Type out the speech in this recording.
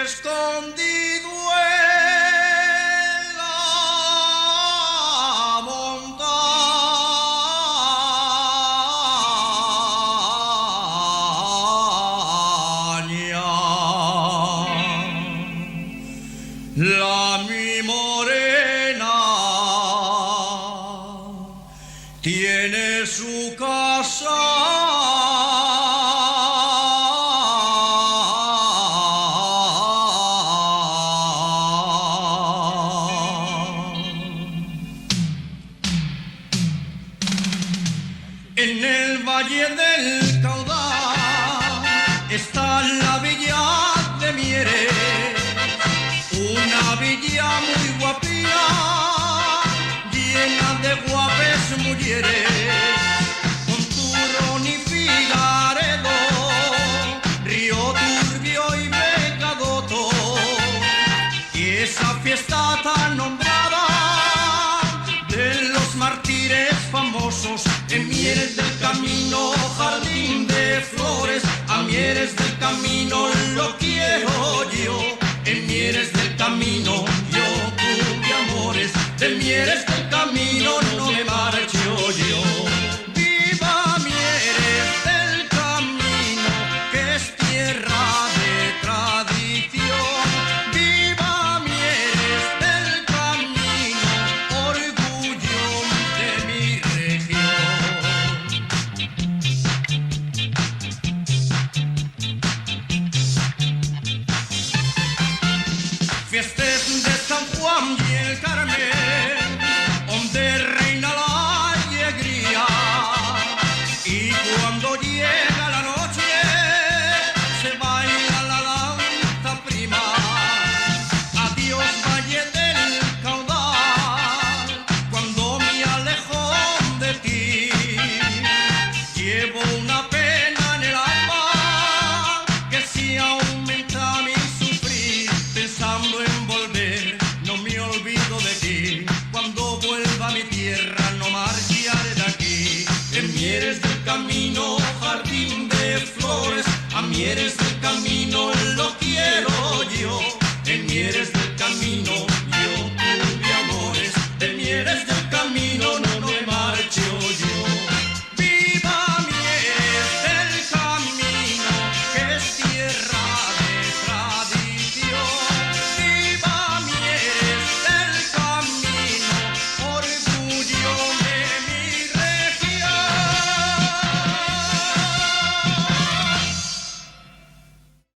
escondido en la montaña. La mi morena tiene su casa en el Valle del Caudal. Está la villa de Mieres, una villa muy guapía, llena de guapes mujeres, con Turón y Figaredo, Río Turbio y Becadoto, y esa fiesta tan nombrada de los mártires famosos. En Mieres del Camino, jardín de flores, a Mieres del Camino lo quiero yo. En Mieres del Camino yo tuve amores, de Mieres del Camino no me marcho yo. Viva Mieres del Camino, que es tierra de tradición. Viva Mieres del Camino, orgullo de mi región. Fiestas de San Juan y el Carmen,